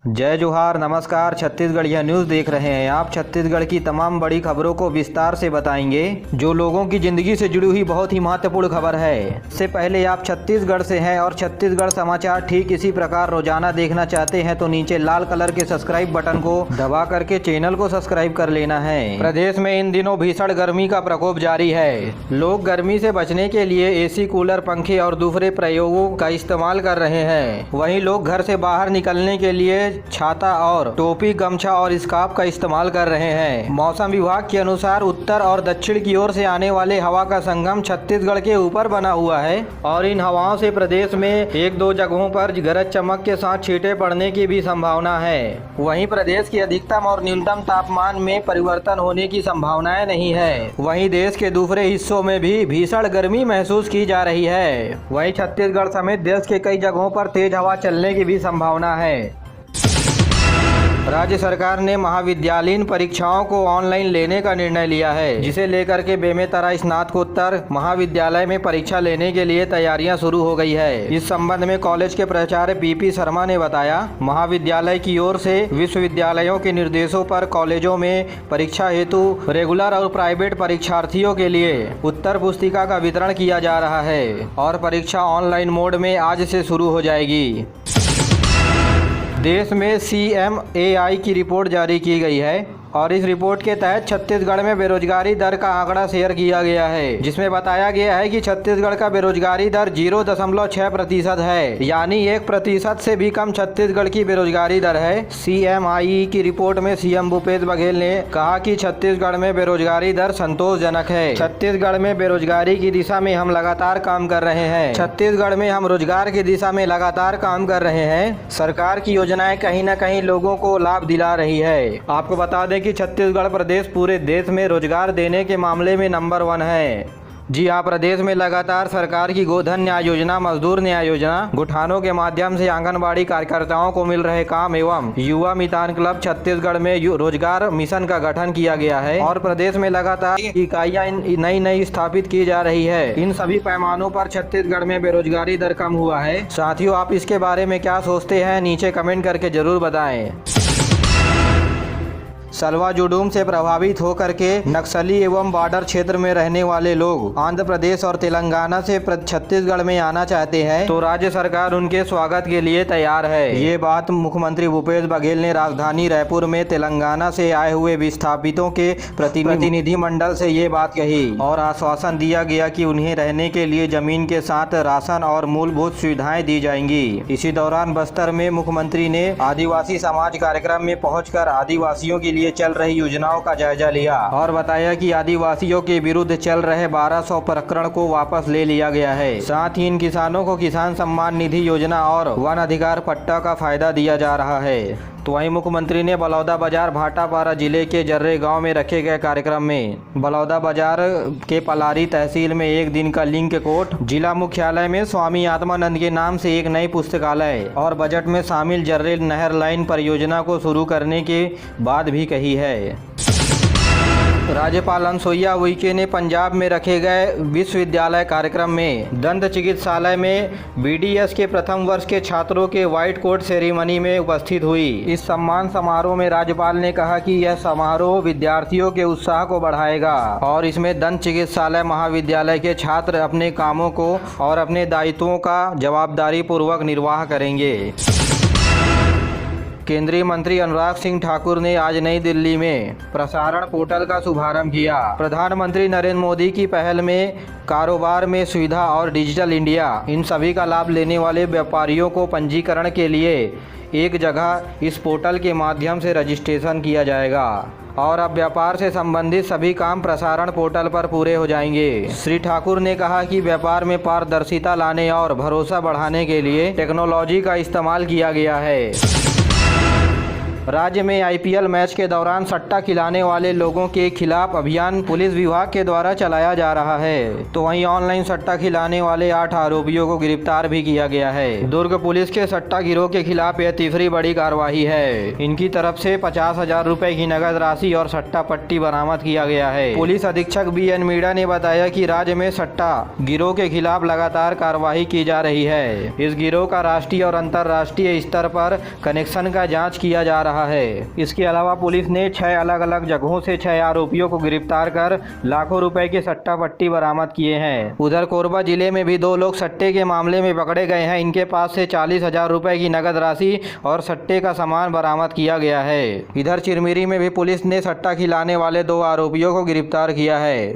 जय जोहार, नमस्कार। छत्तीसगढ़िया न्यूज़ देख रहे हैं आप। छत्तीसगढ़ की तमाम बड़ी खबरों को विस्तार से बताएंगे, जो लोगों की जिंदगी से जुड़ी हुई बहुत ही महत्वपूर्ण खबर है। इससे पहले आप छत्तीसगढ़ से हैं और छत्तीसगढ़ समाचार ठीक इसी प्रकार रोजाना देखना चाहते हैं तो नीचे लाल कलर के सब्सक्राइब बटन को दबा करके चैनल को सब्सक्राइब कर लेना है। प्रदेश में इन दिनों भीषण गर्मी का प्रकोप जारी है। लोग गर्मी से बचने के लिए एसी, कूलर, पंखे और दूसरे प्रयोगों का इस्तेमाल कर रहे हैं। वहीं लोग घर से बाहर निकलने के लिए छाता और टोपी, गमछा और स्कार्फ का इस्तेमाल कर रहे हैं। मौसम विभाग के अनुसार उत्तर और दक्षिण की ओर से आने वाले हवा का संगम छत्तीसगढ़ के ऊपर बना हुआ है और इन हवाओं से प्रदेश में एक दो जगहों पर गरज चमक के साथ छींटे पड़ने की भी संभावना है। वहीं प्रदेश के अधिकतम और न्यूनतम तापमान में परिवर्तन होने की संभावनाएं नहीं है। वहीं देश के दूसरे हिस्सों में भी भीषण गर्मी महसूस की जा रही है। वहीं छत्तीसगढ़ समेत देश के कई जगहों पर तेज हवा चलने की भी संभावना है। राज्य सरकार ने महाविद्यालयीन परीक्षाओं को ऑनलाइन लेने का निर्णय लिया है, जिसे लेकर के बेमेतरा स्नातकोत्तर महाविद्यालय में परीक्षा लेने के लिए तैयारियां शुरू हो गई है। इस संबंध में कॉलेज के प्राचार्य पीपी शर्मा ने बताया, महाविद्यालय की ओर से विश्वविद्यालयों के निर्देशों पर कॉलेजों में परीक्षा हेतु रेगुलर और प्राइवेट परीक्षार्थियों के लिए उत्तर पुस्तिका का वितरण किया जा रहा है और परीक्षा ऑनलाइन मोड में आज से शुरू हो जाएगी। देश में CMAI की रिपोर्ट जारी की गई है और इस रिपोर्ट के तहत छत्तीसगढ़ में बेरोजगारी दर का आंकड़ा शेयर किया गया है, जिसमें बताया गया है कि छत्तीसगढ़ का बेरोजगारी दर 0.6% है, यानी 1% से भी कम छत्तीसगढ़ की बेरोजगारी दर है। CMAI की रिपोर्ट में CM भूपेश बघेल ने कहा कि छत्तीसगढ़ में बेरोजगारी दर संतोषजनक है। छत्तीसगढ़ में बेरोजगारी की दिशा में हम लगातार काम कर रहे हैं। छत्तीसगढ़ में हम रोजगार की दिशा में लगातार काम कर रहे हैं। सरकार की योजनाएं कहीं न कहीं लोगों को लाभ दिला रही है। आपको बता दें कि छत्तीसगढ़ प्रदेश पूरे देश में रोजगार देने के मामले में नंबर 1 है। जी हाँ, प्रदेश में लगातार सरकार की गोधन न्याय योजना, मजदूर न्याय योजना, गुठानों के माध्यम से आंगनबाड़ी कार्यकर्ताओं को मिल रहे काम एवं युवा मितान क्लब छत्तीसगढ़ में रोजगार मिशन का गठन किया गया है और प्रदेश में लगातार इकाइयां नई स्थापित की जा रही है। इन सभी पैमानों पर छत्तीसगढ़ में बेरोजगारी दर कम हुआ है। साथियों, आप इसके बारे में क्या सोचते हैं, नीचे कमेंट करके जरूर बताएं। सलवा जुडूम से प्रभावित होकर के नक्सली एवं बॉर्डर क्षेत्र में रहने वाले लोग आंध्र प्रदेश और तेलंगाना से छत्तीसगढ़ में आना चाहते हैं तो राज्य सरकार उनके स्वागत के लिए तैयार है। ये बात मुख्यमंत्री भूपेश बघेल ने राजधानी रायपुर में तेलंगाना से आए हुए विस्थापितों के प्रतिनिधि मंडल से ये बात कही और आश्वासन दिया गया कि उन्हें रहने के लिए जमीन के साथ राशन और मूलभूत सुविधाएं दी जाएंगी। इसी दौरान बस्तर में मुख्यमंत्री ने आदिवासी समाज कार्यक्रम में पहुंचकर आदिवासियों के लिए चल रही योजनाओं का जायजा लिया और बताया कि आदिवासियों के विरुद्ध चल रहे 1200 प्रकरण को वापस ले लिया गया है। साथ ही इन किसानों को किसान सम्मान निधि योजना और वन अधिकार पट्टा का फायदा दिया जा रहा है। तो वहीं मुख्यमंत्री ने बलौदाबाजार भाटापारा जिले के जर्रे गांव में रखे गए कार्यक्रम में बलौदाबाजार के पलारी तहसील में एक दिन का लिंक कोर्ट, जिला मुख्यालय में स्वामी आत्मानंद के नाम से एक नई पुस्तकालय और बजट में शामिल जर्रे नहर लाइन परियोजना को शुरू करने के बात भी कही है। राज्यपाल अनुसुईया उइके ने पंजाब में रखे गए विश्वविद्यालय कार्यक्रम में दंत चिकित्सालय में BDS के प्रथम वर्ष के छात्रों के व्हाइट कोट सेरेमनी में उपस्थित हुई। इस सम्मान समारोह में राज्यपाल ने कहा कि यह समारोह विद्यार्थियों के उत्साह को बढ़ाएगा और इसमें दंत चिकित्सालय महाविद्यालय के छात्र अपने कामों को और अपने दायित्वों का जवाबदारी पूर्वक निर्वाह करेंगे। केंद्रीय मंत्री अनुराग सिंह ठाकुर ने आज नई दिल्ली में प्रसारण पोर्टल का शुभारंभ किया। प्रधानमंत्री नरेंद्र मोदी की पहल में कारोबार में सुविधा और डिजिटल इंडिया, इन सभी का लाभ लेने वाले व्यापारियों को पंजीकरण के लिए एक जगह इस पोर्टल के माध्यम से रजिस्ट्रेशन किया जाएगा और अब व्यापार से संबंधित सभी काम प्रसारण पोर्टल पर पूरे हो जाएंगे। श्री ठाकुर ने कहा कि व्यापार में पारदर्शिता लाने और भरोसा बढ़ाने के लिए टेक्नोलॉजी का इस्तेमाल किया गया है। राज्य में आईपीएल मैच के दौरान सट्टा खिलाने वाले लोगों के खिलाफ अभियान पुलिस विभाग के द्वारा चलाया जा रहा है। तो वहीं ऑनलाइन सट्टा खिलाने वाले 8 आरोपियों को गिरफ्तार भी किया गया है। दुर्ग पुलिस के सट्टा गिरोह के खिलाफ यह तीसरी बड़ी कार्रवाई है। इनकी तरफ से 50,000 रुपए की नगद राशि और सट्टा पट्टी बरामद किया गया है। पुलिस अधीक्षक BN मीणा ने बताया कि राज्य में सट्टा गिरोह के खिलाफ लगातार कार्रवाई की जा रही है। इस गिरोह का राष्ट्रीय और अंतर्राष्ट्रीय स्तर पर कनेक्शन का जाँच किया जा रहा है। इसके अलावा पुलिस ने 6 अलग अलग जगहों से 6 आरोपियों को गिरफ्तार कर लाखों रुपए के सट्टा पट्टी बरामद किए हैं। उधर कोरबा जिले में भी 2 लोग सट्टे के मामले में पकड़े गए हैं। इनके पास से 40,000 रुपए की नगद राशि और सट्टे का सामान बरामद किया गया है। इधर चिरमिरी में भी पुलिस ने सट्टा खिलाने वाले 2 आरोपियों को गिरफ्तार किया है।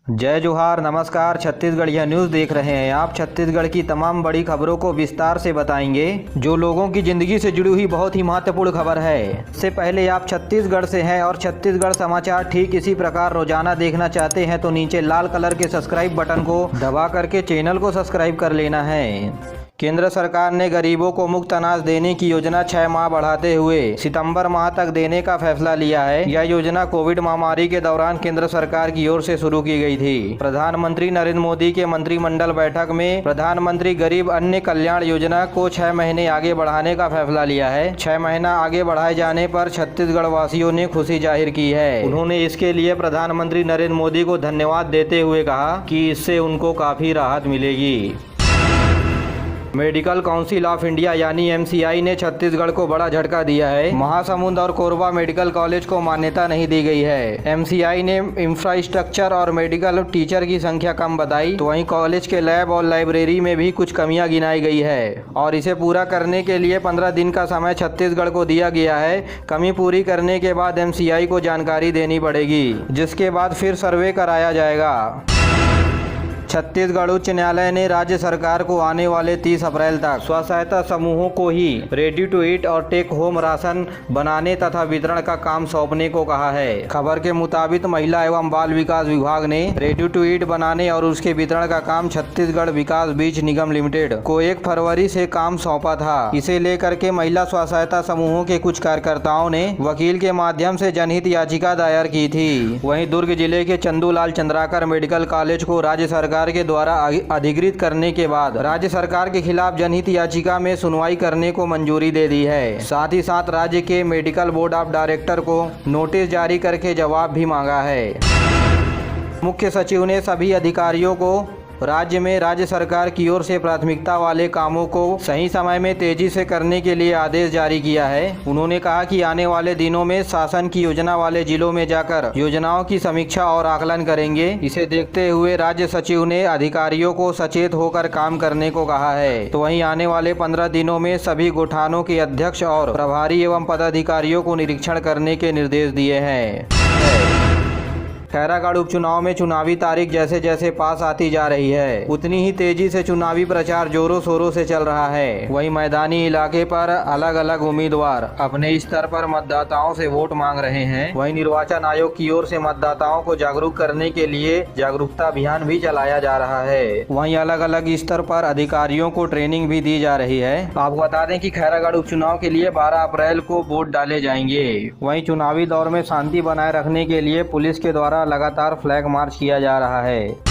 जय जोहार, नमस्कार। छत्तीसगढ़िया न्यूज़ देख रहे हैं आप। छत्तीसगढ़ की तमाम बड़ी खबरों को विस्तार से बताएंगे, जो लोगों की जिंदगी से जुड़ी हुई बहुत ही महत्वपूर्ण खबर है। इससे पहले आप छत्तीसगढ़ से हैं और छत्तीसगढ़ समाचार ठीक इसी प्रकार रोजाना देखना चाहते हैं तो नीचे लाल कलर के सब्सक्राइब बटन को दबा करके चैनल को सब्सक्राइब कर लेना है। केंद्र सरकार ने गरीबों को मुफ्त अनाज देने की योजना 6 माह बढ़ाते हुए सितंबर माह तक देने का फैसला लिया है। यह योजना कोविड महामारी के दौरान केंद्र सरकार की ओर से शुरू की गई थी। प्रधानमंत्री नरेंद्र मोदी के मंत्रिमंडल बैठक में प्रधानमंत्री गरीब अन्न कल्याण योजना को 6 महीने आगे बढ़ाने का फैसला लिया है। 6 महीना आगे बढ़ाए जाने पर छत्तीसगढ़ वासियों ने खुशी जाहिर की है। उन्होंने इसके लिए प्रधानमंत्री नरेंद्र मोदी को धन्यवाद देते हुए कहा कि इससे उनको काफी राहत मिलेगी। मेडिकल काउंसिल ऑफ इंडिया यानी MCI ने छत्तीसगढ़ को बड़ा झटका दिया है। महासमुंद और कोरबा मेडिकल कॉलेज को मान्यता नहीं दी गई है। MCI ने इंफ्रास्ट्रक्चर और मेडिकल टीचर की संख्या कम बताई, तो वहीं कॉलेज के लैब और लाइब्रेरी में भी कुछ कमियां गिनाई गई है और इसे पूरा करने के लिए 15 दिन का समय छत्तीसगढ़ को दिया गया है। कमी पूरी करने के बाद MCI को जानकारी देनी पड़ेगी, जिसके बाद फिर सर्वे कराया जाएगा। छत्तीसगढ़ उच्च न्यायालय ने राज्य सरकार को आने वाले 30 अप्रैल तक स्व सहायता समूहों को ही रेडी टू ईट और टेक होम राशन बनाने तथा वितरण का काम सौंपने को कहा है। खबर के मुताबिक महिला एवं बाल विकास विभाग ने रेडी टू ईट बनाने और उसके वितरण का काम छत्तीसगढ़ विकास बीज निगम लिमिटेड को 1 फरवरी से काम सौंपा था। इसे लेकर के महिला स्व सहायता समूहों के कुछ कार्यकर्ताओं ने वकील के माध्यम से जनहित याचिका दायर की थी। वहीं दुर्ग जिले के चंदूलाल चंद्राकर मेडिकल कॉलेज को राज्य सरकार के द्वारा अधिकृत करने के बाद राज्य सरकार के खिलाफ जनहित याचिका में सुनवाई करने को मंजूरी दे दी है। साथ ही साथ राज्य के मेडिकल बोर्ड ऑफ डायरेक्टर को नोटिस जारी करके जवाब भी मांगा है। मुख्य सचिव ने सभी अधिकारियों को राज्य में राज्य सरकार की ओर से प्राथमिकता वाले कामों को सही समय में तेजी से करने के लिए आदेश जारी किया है। उन्होंने कहा कि आने वाले दिनों में शासन की योजना वाले जिलों में जाकर योजनाओं की समीक्षा और आकलन करेंगे। इसे देखते हुए राज्य सचिव ने अधिकारियों को सचेत होकर काम करने को कहा है। तो वहीं आने वाले 15 दिनों में सभी गोठानों के अध्यक्ष और प्रभारी एवं पदाधिकारियों को निरीक्षण करने के निर्देश दिए हैं। खैरागढ़ उपचुनाव में चुनावी तारीख जैसे जैसे पास आती जा रही है, उतनी ही तेजी से चुनावी प्रचार जोरों शोरों से चल रहा है। वहीं मैदानी इलाके पर अलग अलग उम्मीदवार अपने स्तर पर मतदाताओं से वोट मांग रहे हैं। वहीं निर्वाचन आयोग की ओर से मतदाताओं को जागरूक करने के लिए जागरूकता अभियान भी चलाया जा रहा है। वहीं अलग अलग स्तर पर अधिकारियों को ट्रेनिंग भी दी जा रही है। आपको बता दें कि खैरागढ़ उपचुनाव के लिए 12 अप्रैल को वोट डाले जाएंगे। वहीं चुनावी दौर में शांति बनाए रखने के लिए पुलिस के द्वारा लगातार फ्लैग मार्च किया जा रहा है।